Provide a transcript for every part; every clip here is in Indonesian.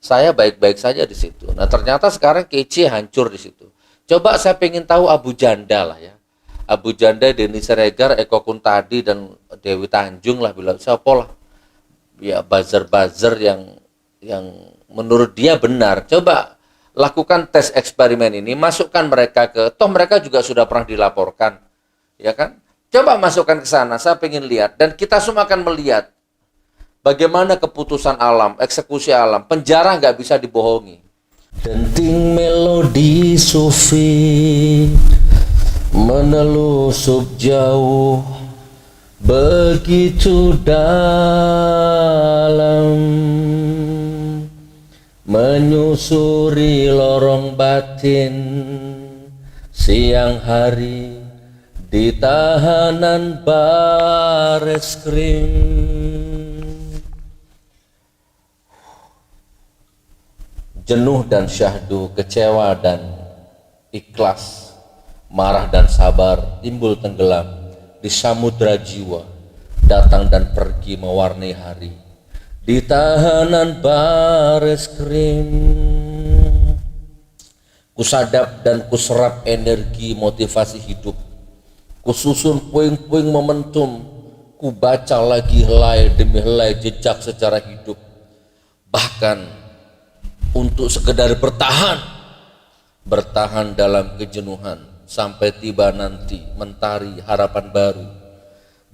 Saya baik-baik saja di situ. Nah ternyata sekarang kece hancur di situ. Coba saya pengen tahu Abu Janda lah ya. Abu Janda, Denny Siregar, Eko Kuntadi dan Dewi Tanjung lah bilang siapa lah. Ya buzzer-buzzer yang menurut dia benar. Coba lakukan tes eksperimen ini, masukkan mereka ke, toh mereka juga sudah pernah dilaporkan, ya kan? Coba masukkan ke sana, saya pengen lihat dan kita semua akan melihat bagaimana keputusan alam, eksekusi alam, penjara nggak bisa dibohongi. Denting melodi sufi menelusup jauh begitu dalam, menyusuri lorong batin siang hari di tahanan Bareskrim. Jenuh dan syahdu, kecewa dan ikhlas, marah dan sabar timbul tenggelam di samudra jiwa, datang dan pergi mewarnai hari di tahanan Bareskrim. Kusadap dan kuserap energi motivasi hidup, kususun puing-puing momentum, kubaca lagi helai demi helai jejak secara hidup, bahkan untuk sekedar bertahan dalam kejenuhan sampai tiba nanti mentari harapan baru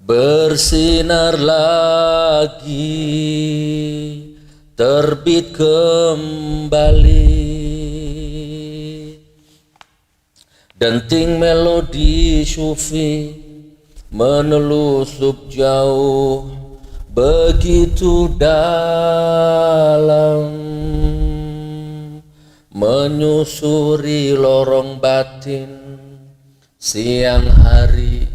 bersinar lagi, terbit kembali. Denting melodi sufi menelusup jauh begitu dalam, menyusuri lorong batin siang hari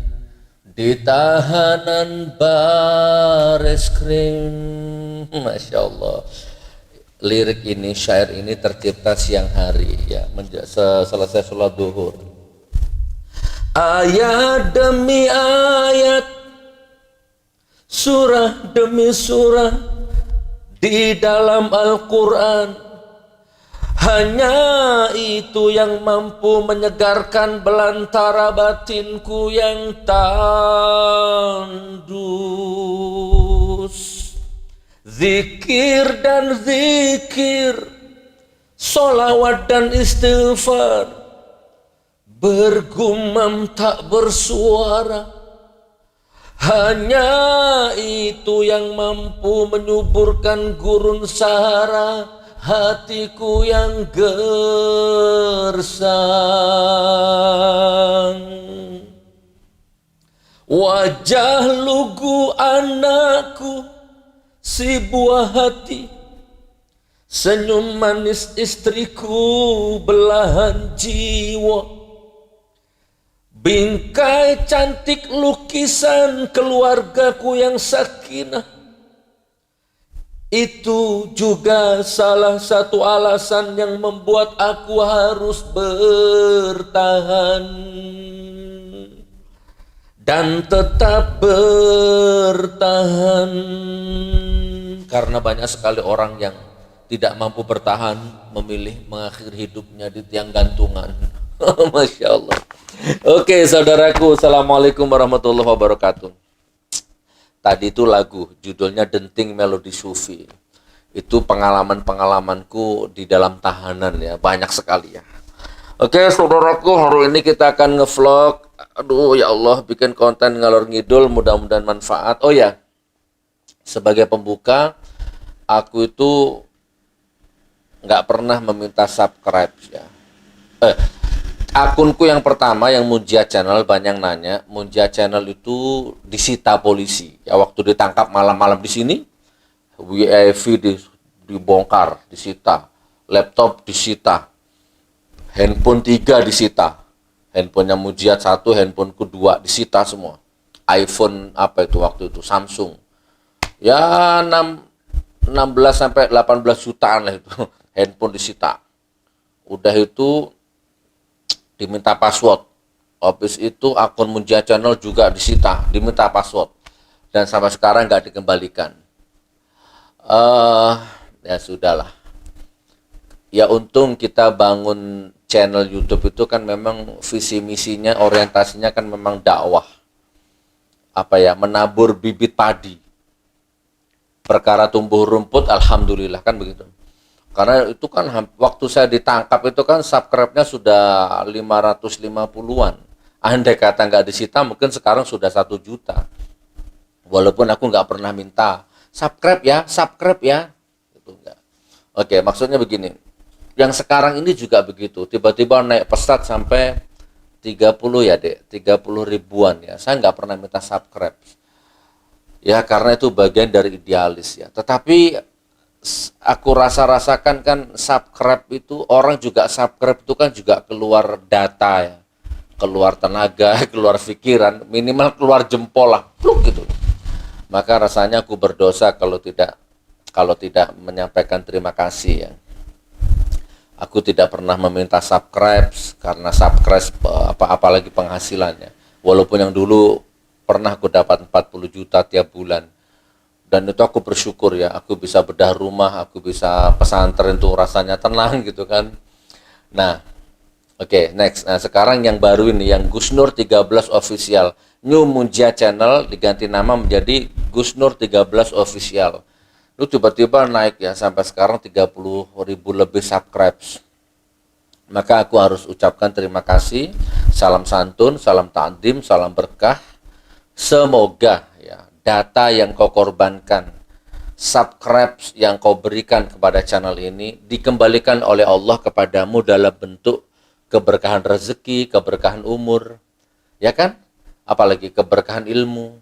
di tahanan Bareskrim. Masya Allah, lirik ini, syair ini tercipta siang hari ya, selesai sholat duhur. Ayat demi ayat, surah demi surah di dalam Al-Quran, hanya itu yang mampu menyegarkan belantara batinku yang tandus. Zikir dan zikir, solawat dan istighfar, bergumam tak bersuara, hanya itu yang mampu menyuburkan gurun sahara hatiku yang gersang. Wajah lugu anakku, si buah hati, senyum manis istriku, belahan jiwa, bingkai cantik lukisan keluargaku yang sakinah. Itu juga salah satu alasan yang membuat aku harus bertahan dan tetap bertahan, karena banyak sekali orang yang tidak mampu bertahan, memilih mengakhiri hidupnya di tiang gantungan. Masya Allah. Oke saudaraku, assalamualaikum warahmatullahi wabarakatuh. Tadi itu lagu judulnya Denting Melodi Sufi. Itu pengalaman-pengalamanku di dalam tahanan ya, banyak sekali ya. Oke saudaraku, hari ini kita akan ngevlog. Aduh ya Allah, bikin konten ngalor ngidul, mudah-mudahan manfaat. Oh ya, sebagai pembuka, aku itu nggak pernah meminta subscribe ya. Akunku yang pertama yang Munjia Channel, banyak nanya, Munjia Channel itu disita polisi. Ya waktu ditangkap malam-malam di sini, WiFi dibongkar, disita, laptop disita, handphone 3 disita, handphonenya Munjia 1, handphoneku 2 disita semua. iPhone apa itu waktu itu, Samsung. Ya 16 sampai 18 jutaan lah itu handphone disita. Udah itu diminta password. Habis itu akun Munjia Channel juga disita, diminta password. Dan sampai sekarang nggak dikembalikan. Ya sudahlah. Ya untung kita bangun channel YouTube itu kan memang visi misinya, orientasinya kan memang dakwah. Apa ya, menabur bibit padi. Perkara tumbuh rumput, alhamdulillah kan begitu. Karena itu kan waktu saya ditangkap itu kan subscribe-nya sudah 550-an. Andai kata nggak disita mungkin sekarang sudah 1 juta. Walaupun aku nggak pernah minta subscribe ya. Itu enggak. Oke, maksudnya begini. Yang sekarang ini juga begitu. Tiba-tiba naik pesat sampai 30 ya, Dek. 30 ribuan ya. Saya nggak pernah minta subscribe. Ya, karena itu bagian dari idealis ya. Tetapi aku rasakan kan subscribe itu, orang juga subscribe itu kan juga keluar data ya. Keluar tenaga, keluar pikiran, minimal keluar jempol lah. Pluk gitu. Maka rasanya aku berdosa kalau tidak menyampaikan terima kasih ya. Aku tidak pernah meminta subscribe karena subscribe apalagi penghasilannya. Walaupun yang dulu pernah aku dapat 40 juta tiap bulan. Dan itu aku bersyukur ya, aku bisa bedah rumah, aku bisa pesantren tuh rasanya tenang gitu kan. Nah, oke, next. Nah, sekarang yang baru ini yang Gusnur 13 Official. New Munjia Channel diganti nama menjadi Gusnur 13 Official. Lu tiba-tiba naik ya sampai sekarang 30 ribu lebih subscribes. Maka aku harus ucapkan terima kasih, salam santun, salam ta'zim, salam berkah. Semoga ya data yang kau korbankan, subscribes yang kau berikan kepada channel ini dikembalikan oleh Allah kepadamu dalam bentuk keberkahan rezeki, keberkahan umur, ya kan? Apalagi keberkahan ilmu.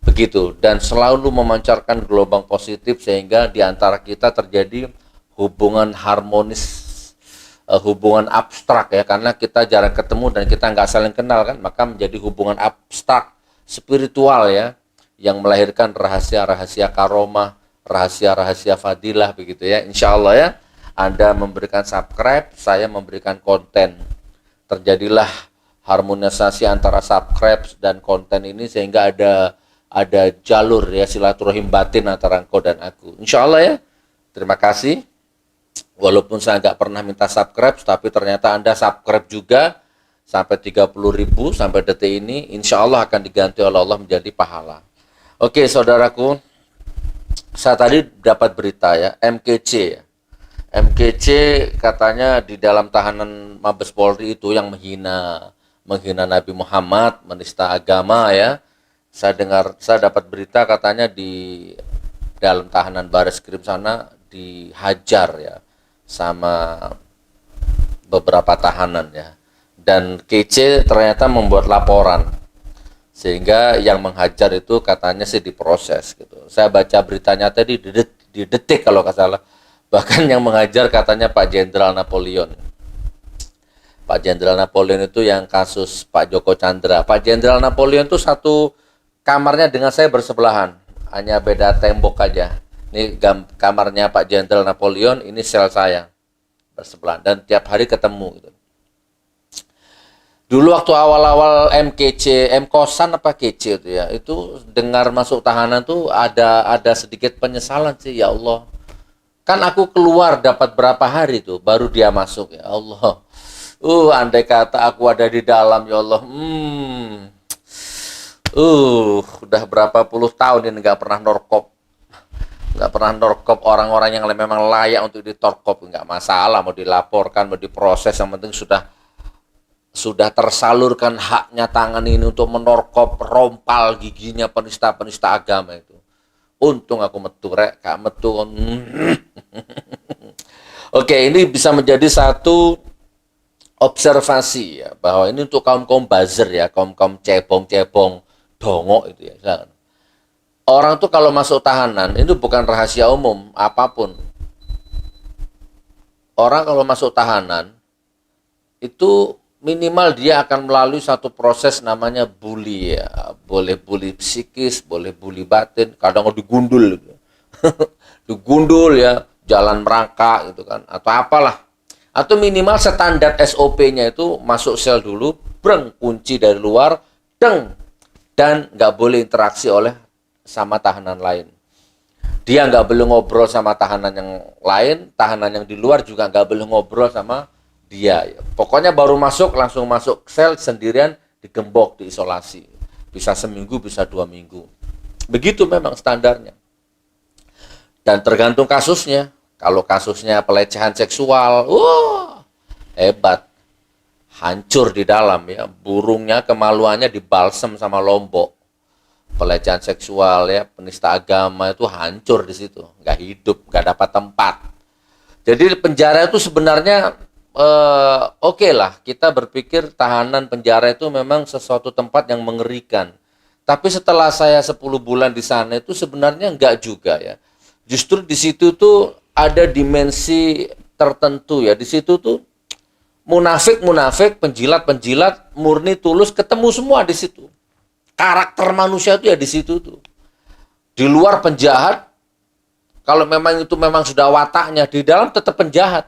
Begitu, dan selalu memancarkan gelombang positif sehingga di antara kita terjadi hubungan harmonis, hubungan abstrak ya, karena kita jarang ketemu dan kita nggak saling kenal kan, maka menjadi hubungan abstrak spiritual ya, yang melahirkan rahasia-rahasia karomah, rahasia-rahasia fadilah begitu ya. Insya Allah ya, Anda memberikan subscribe, saya memberikan konten, terjadilah harmonisasi antara subscribe dan konten ini sehingga ada jalur ya silaturahim batin antara engkau dan aku. Insya Allah ya. Terima kasih. Walaupun saya nggak pernah minta subscribe, tapi ternyata Anda subscribe juga sampai 30 ribu sampai detik ini. Insya Allah akan diganti oleh Allah menjadi pahala. Oke saudaraku, saya tadi dapat berita ya, MKC ya. MKC katanya di dalam tahanan Mabes Polri itu yang menghina Nabi Muhammad, menista agama ya. Saya dapat berita katanya di dalam tahanan Bareskrim sana dihajar ya sama beberapa tahanan ya. Dan KC ternyata membuat laporan sehingga yang menghajar itu katanya sih diproses gitu. Saya baca beritanya tadi di detik kalau nggak salah. Bahkan yang menghajar katanya Pak Jenderal Napoleon. Pak Jenderal Napoleon itu yang kasus Pak Joko Chandra. Pak Jenderal Napoleon itu satu kamarnya dengan saya bersebelahan, hanya beda tembok aja. Ini kamarnya Pak Jenderal Napoleon, ini sel saya bersebelahan dan tiap hari ketemu gitu. Dulu waktu awal-awal MKC, M-Kosan apa KC itu ya, itu dengar masuk tahanan tuh ada sedikit penyesalan sih, ya Allah. Kan aku keluar dapat berapa hari tuh, baru dia masuk, ya Allah. Andai kata aku ada di dalam, ya Allah. Udah berapa puluh tahun ini nggak pernah norkop orang-orang yang memang layak untuk ditorkop, nggak masalah mau dilaporkan, mau diproses, yang penting sudah tersalurkan haknya tangan ini untuk menorkop, rompal giginya penista-penista agama itu. Untung aku metu rek, gak metu. Oke, ini bisa menjadi satu observasi ya, bahwa ini untuk kaum-kaum buzzer ya, kaum-kaum cebong-cebong dongok itu ya. Orang tuh kalau masuk tahanan itu bukan rahasia umum apapun. Orang kalau masuk tahanan itu minimal dia akan melalui satu proses namanya bully ya. Boleh bully psikis, boleh bully batin, kadang digundul gitu. Digundul ya, jalan merangkak gitu kan, atau apalah. Atau minimal standar SOP-nya itu masuk sel dulu, breng, kunci dari luar, deng, dan nggak boleh interaksi oleh sama tahanan lain. Dia nggak boleh ngobrol sama tahanan yang lain, tahanan yang di luar juga nggak boleh ngobrol sama dia. Pokoknya baru masuk, langsung masuk sel sendirian, digembok, diisolasi. Bisa seminggu, bisa 2 minggu. Begitu memang standarnya. Dan tergantung kasusnya. Kalau kasusnya pelecehan seksual, hebat. Hancur di dalam ya. Burungnya, kemaluannya dibalsem sama lombok. Pelecehan seksual ya, penista agama itu hancur di situ, nggak hidup, nggak dapat tempat. Jadi penjara itu sebenarnya oke lah, kita berpikir tahanan penjara itu memang sesuatu tempat yang mengerikan. Tapi setelah saya 10 bulan di sana itu sebenarnya nggak juga ya. Justru di situ tuh ada dimensi tertentu ya. Di situ tuh munafik, penjilat, murni tulus ketemu semua di situ. Karakter manusia itu ya di situ tuh. Di luar penjahat, kalau memang itu memang sudah wataknya, di dalam tetap penjahat.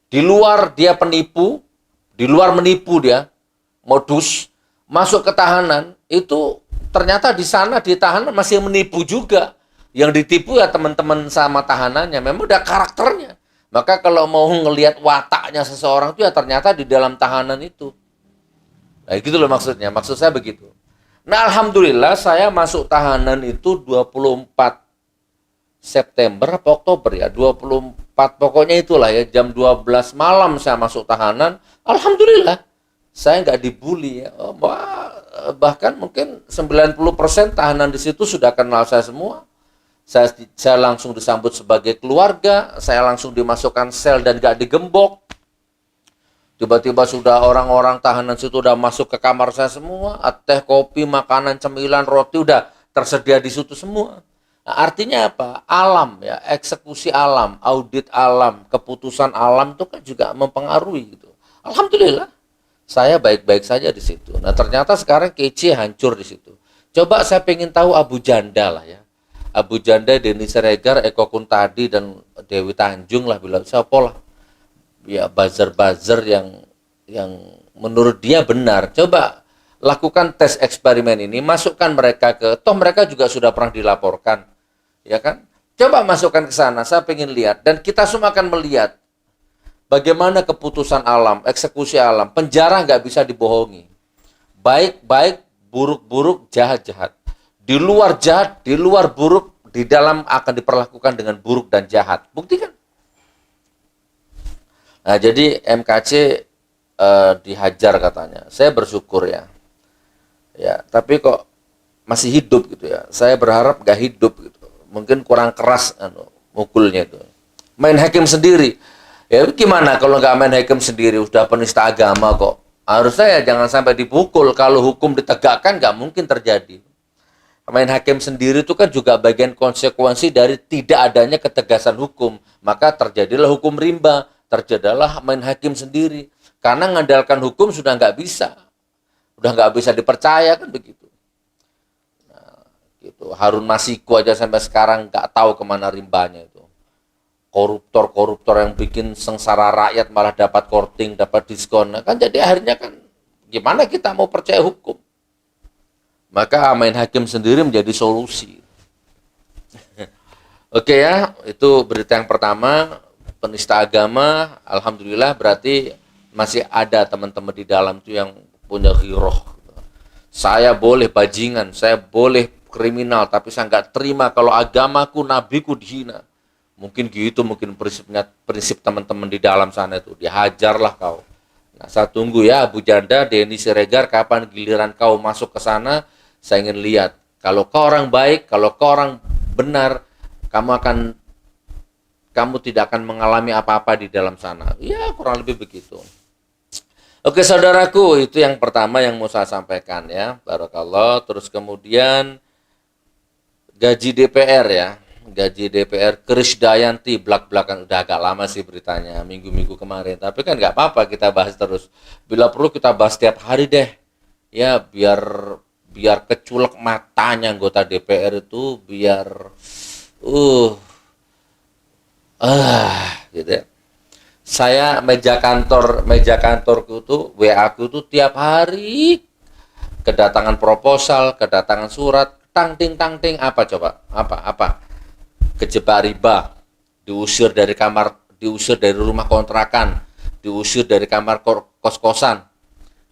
Di luar dia penipu, di luar menipu dia, modus, masuk ke tahanan, itu ternyata di sana di tahanan masih menipu juga. Yang ditipu ya teman-teman sama tahanannya, memang udah karakternya. Maka kalau mau ngelihat wataknya seseorang itu ya ternyata di dalam tahanan itu. Nah gitu loh maksudnya, maksud saya begitu. Nah alhamdulillah saya masuk tahanan itu 24 September apa Oktober ya, 24 pokoknya itulah ya, jam 12 malam saya masuk tahanan. Alhamdulillah saya nggak dibully ya. Bahkan mungkin 90% tahanan di situ sudah kenal saya semua. Saya langsung disambut sebagai keluarga, saya langsung dimasukkan sel dan nggak digembok. Tiba-tiba sudah orang-orang tahanan situ udah masuk ke kamar saya semua, teh, kopi, makanan, cemilan, roti udah tersedia di situ semua. Nah, artinya apa? Alam ya, eksekusi alam, audit alam, keputusan alam itu kan juga mempengaruhi gitu. Alhamdulillah, saya baik-baik saja di situ. Nah, ternyata sekarang kece hancur di situ. Coba saya pengen tahu Abu Janda lah ya. Abu Janda, Denny Siregar, Eko Kuntadi dan Dewi Tanjung lah bilang siapa lah. Ya buzzer-buzzer yang menurut dia benar. Coba lakukan tes eksperimen ini, masukkan mereka mereka juga sudah pernah dilaporkan, ya kan? Coba masukkan ke sana, saya pengen lihat dan kita semua akan melihat bagaimana keputusan alam, eksekusi alam. Penjara nggak bisa dibohongi. Baik-baik, buruk-buruk, jahat-jahat. Di luar jahat, di luar buruk, di dalam akan diperlakukan dengan buruk dan jahat. Buktikan. Nah, jadi MKC dihajar katanya. Saya bersyukur ya. Ya, tapi kok masih hidup gitu ya. Saya berharap gak hidup gitu. Mungkin kurang keras mukulnya itu. Main hakim sendiri. Ya gimana kalau nggak main hakim sendiri, udah penista agama kok. Harusnya ya jangan sampai dipukul. Kalau hukum ditegakkan nggak mungkin terjadi. Main hakim sendiri itu kan juga bagian konsekuensi dari tidak adanya ketegasan hukum. Maka terjadilah hukum rimba. Terjadilah main hakim sendiri. Karena mengandalkan hukum sudah nggak bisa. Udah nggak bisa dipercaya kan begitu. Nah, gitu. Harun Masiku aja sampai sekarang nggak tahu kemana rimbanya itu. Koruptor-koruptor yang bikin sengsara rakyat malah dapat korting, dapat diskon. Nah, kan jadi akhirnya kan gimana kita mau percaya hukum? Maka main hakim sendiri menjadi solusi. Oke ya, itu berita yang pertama. Penista agama, alhamdulillah berarti masih ada teman-teman di dalam itu yang punya ghiroh. Saya boleh bajingan, saya boleh kriminal, tapi saya nggak terima kalau agamaku, nabiku dihina. Mungkin gitu, mungkin prinsip teman-teman di dalam sana itu. Dihajarlah kau. Nah, saya tunggu ya Abu Janda, Denny Siregar, kapan giliran kau masuk ke sana, saya ingin lihat. Kalau kau orang baik, kalau kau orang benar, kamu tidak akan mengalami apa-apa di dalam sana. Ya, kurang lebih begitu. Oke, saudaraku, itu yang pertama yang mau saya sampaikan ya. Barakallah. Terus kemudian gaji DPR ya. Gaji DPR Krisdayanti belak-belakan, udah agak lama sih beritanya, minggu-minggu kemarin. Tapi kan nggak apa-apa, kita bahas terus. Bila perlu kita bahas setiap hari deh. Ya, biar keculek matanya anggota DPR itu, biar gitu ya. Saya meja kantorku tuh, WA ku tuh tiap hari kedatangan proposal, kedatangan surat, tang ting apa coba? Apa? kejebak riba, diusir dari kamar, diusir dari rumah kontrakan, diusir dari kamar kos-kosan,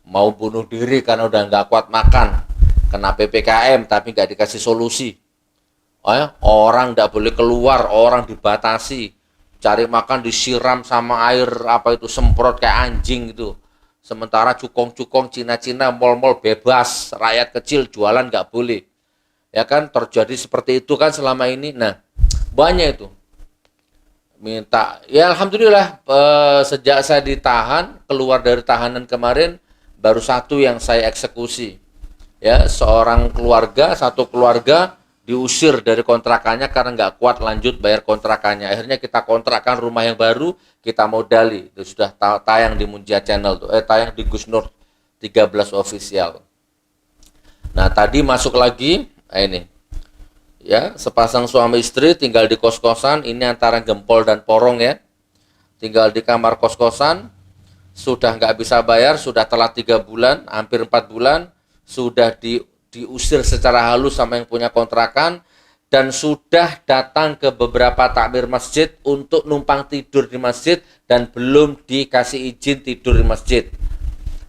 mau bunuh diri karena udah nggak kuat makan, kena PPKM tapi nggak dikasih solusi. Orang nggak boleh keluar, orang dibatasi, cari makan disiram sama air apa itu semprot kayak anjing gitu. Sementara cukong-cukong Cina-Cina mall-mall bebas, rakyat kecil jualan nggak boleh. Ya kan, terjadi seperti itu kan selama ini. Nah, banyak itu. Minta, ya alhamdulillah sejak saya ditahan, keluar dari tahanan kemarin, baru satu yang saya eksekusi. Ya, seorang keluarga, satu keluarga diusir dari kontrakannya karena nggak kuat lanjut bayar kontrakannya. Akhirnya kita kontrakkan rumah yang baru, kita modali. Itu sudah tayang di Munjia Channel tuh, tayang di Gus Nur 13 official. Nah, tadi masuk lagi, ini. Ya, sepasang suami istri tinggal di kos-kosan, ini antara gempol dan porong ya. Tinggal di kamar kos-kosan, sudah nggak bisa bayar, sudah telat 3 bulan, hampir 4 bulan, sudah diusir secara halus sama yang punya kontrakan, dan sudah datang ke beberapa takmir masjid untuk numpang tidur di masjid dan belum dikasih izin tidur di masjid.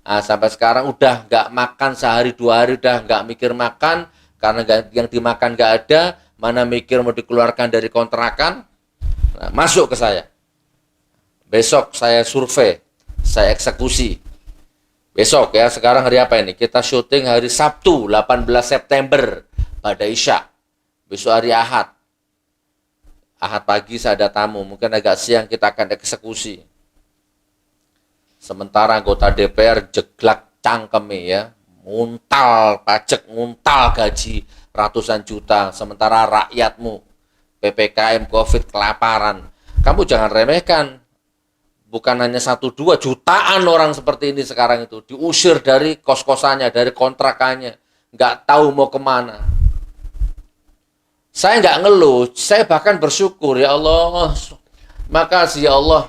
Nah, sampai sekarang udah nggak makan sehari 2 hari, udah nggak mikir makan karena yang dimakan nggak ada, mana mikir mau dikeluarkan dari kontrakan. Nah, masuk ke saya. Besok saya survei, saya eksekusi. Besok ya, sekarang hari apa ini? Kita syuting hari Sabtu 18 September pada Isya. Besok hari Ahad. Ahad pagi saya ada tamu, mungkin agak siang kita akan eksekusi. Sementara anggota DPR jeglak cangkeme ya, nguntal pajak, nguntal gaji ratusan juta. Sementara rakyatmu PPKM, Covid, kelaparan. Kamu jangan remehkan. Bukan hanya 1-2, jutaan orang seperti ini sekarang itu diusir dari kos-kosannya, dari kontrakannya, nggak tahu mau kemana. Saya nggak ngeluh, saya bahkan bersyukur, ya Allah, makasih ya Allah.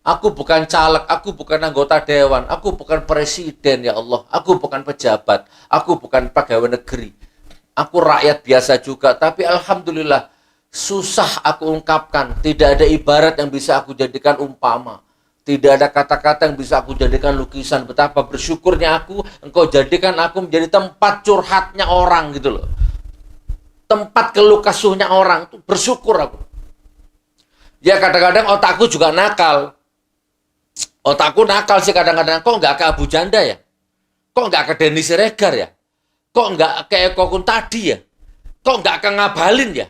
Aku bukan caleg, aku bukan anggota dewan, aku bukan presiden ya Allah, aku bukan pejabat, aku bukan pegawai negeri, aku rakyat biasa juga, tapi alhamdulillah. Susah aku ungkapkan, tidak ada ibarat yang bisa aku jadikan umpama, tidak ada kata-kata yang bisa aku jadikan lukisan. Betapa bersyukurnya aku, engkau jadikan aku menjadi tempat curhatnya orang gitu loh, tempat keluh kesahnya orang, tuh bersyukur aku. Ya kadang-kadang otakku juga nakal, otakku nakal sih kadang-kadang. Kok nggak ke Abu Janda ya, kok nggak ke Denny Siregar ya, kok nggak ke Eko Kuntadi ya, kok nggak ke Ngabalin ya,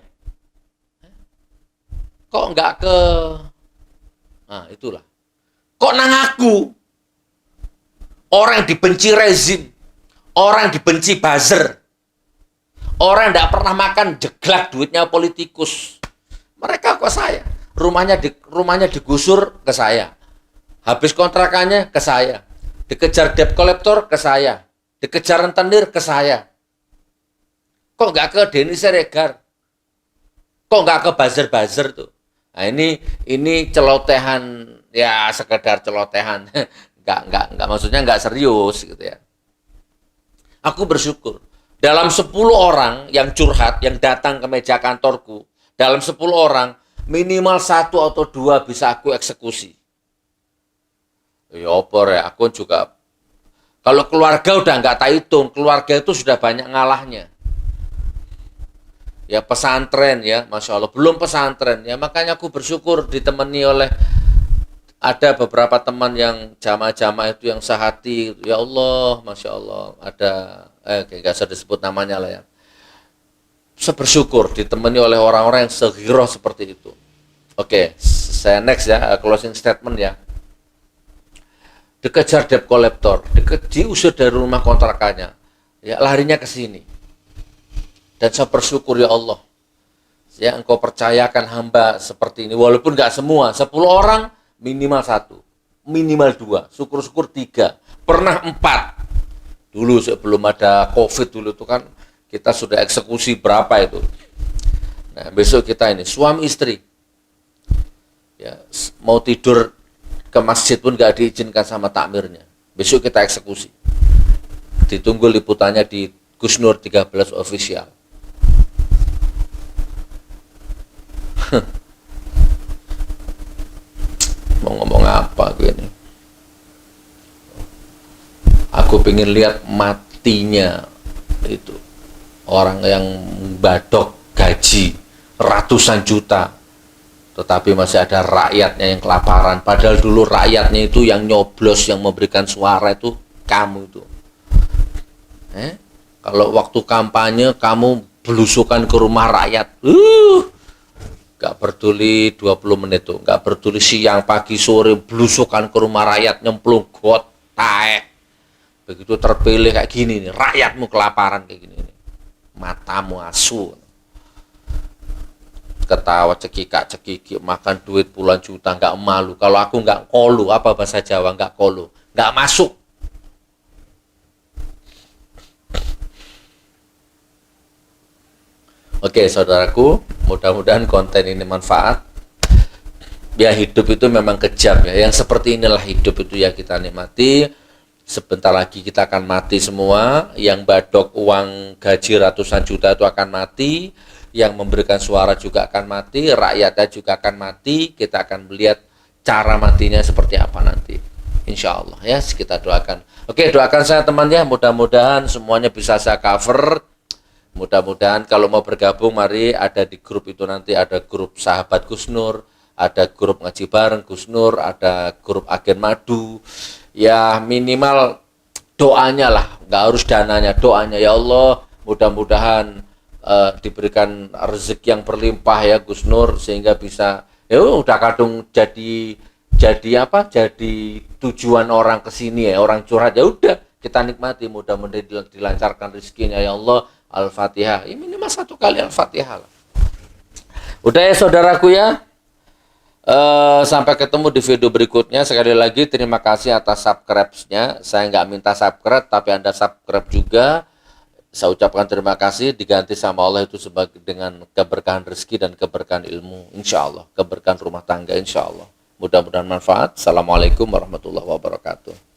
kok nggak ke, nah itulah, kok nang aku, orang yang dibenci rezim, orang yang dibenci buzzer, orang yang nggak pernah makan jeglak duitnya politikus, mereka kok saya, rumahnya digusur ke saya, habis kontrakannya ke saya, dikejar debt collector ke saya, dikejar rentenir ke saya, kok nggak ke Denny Siregar, kok nggak ke buzzer-buzzer tuh. Nah ini celotehan ya, sekedar celotehan, nggak maksudnya nggak serius gitu ya. Aku bersyukur dalam 10 orang yang curhat yang datang ke meja kantorku, dalam 10 orang minimal 1 atau 2 bisa aku eksekusi. Ya opor ya, aku juga kalau keluarga udah nggak tak hitung, keluarga itu sudah banyak ngalahnya. Ya pesantren ya, Masya Allah, belum pesantren ya, makanya aku bersyukur ditemani oleh ada beberapa teman yang jamaah-jamaah itu yang sehati, ya Allah, Masya Allah, ada, nggak usah disebut namanya lah ya. Saya bersyukur ditemani oleh orang-orang yang segiroh seperti itu. Oke, saya next ya, closing statement ya. Dikejar debt collector, diusir dari rumah kontrakannya, ya larinya ke sini. Dan saya bersyukur ya Allah, ya engkau percayakan hamba seperti ini, walaupun nggak semua, 10 orang minimal 1, minimal 2, syukur-syukur 3, pernah 4. Dulu sebelum ada Covid dulu itu kan kita sudah eksekusi berapa itu. Nah besok kita ini suami istri, ya mau tidur ke masjid pun nggak diizinkan sama takmirnya. Besok kita eksekusi. Ditunggu liputannya di Gus Nur 13 official. Mau ngomong apa gue ini? Aku pengen lihat matinya itu orang yang badok gaji ratusan juta, tetapi masih ada rakyatnya yang kelaparan. Padahal dulu rakyatnya itu yang nyoblos, yang memberikan suara itu kamu itu. Kalau waktu kampanye kamu belusukan ke rumah rakyat, gak peduli 20 menit tuh, gak peduli siang, pagi, sore, belusukan ke rumah rakyat, nyemplung got, taek. Begitu terpilih kayak gini nih, rakyatmu kelaparan kayak gini nih, matamu asu. Ketawa cekikak-cekikik, makan duit puluhan juta, nggak malu. Kalau aku nggak kolu, apa bahasa Jawa, nggak kolu, nggak masuk. Oke, saudaraku, mudah-mudahan konten ini manfaat. Ya, hidup itu memang kejam ya. Yang seperti inilah hidup itu ya, kita nikmati. Sebentar lagi kita akan mati semua. Yang badok uang gaji ratusan juta itu akan mati. Yang memberikan suara juga akan mati. Rakyatnya juga akan mati. Kita akan melihat cara matinya seperti apa nanti. Insya Allah ya, kita doakan. Oke, doakan saya teman ya. Mudah-mudahan semuanya bisa saya cover. Mudah-mudahan kalau mau bergabung, mari ada di grup itu, nanti ada grup sahabat Gus Nur, ada grup ngaji bareng Gus Nur, ada grup agen madu. Ya minimal doanya lah, nggak harus dananya, doanya. Ya Allah, mudah-mudahan diberikan rezeki yang berlimpah ya Gus Nur, sehingga bisa ya udah kadung jadi apa, jadi tujuan orang kesini ya, orang curhat, ya udah kita nikmati, mudah-mudahan dilancarkan rezekinya ya Allah. Al-Fatihah, ini minimal 1 kali Al-Fatihah lah. Udah ya saudaraku ya, sampai ketemu di video berikutnya. Sekali lagi terima kasih atas subscribe-nya. Saya nggak minta subscribe, tapi Anda subscribe juga. Saya ucapkan terima kasih, diganti sama Allah itu sebagai dengan keberkahan rezeki dan keberkahan ilmu, insya Allah, keberkahan rumah tangga, insya Allah. Mudah-mudahan manfaat. Assalamualaikum warahmatullahi wabarakatuh.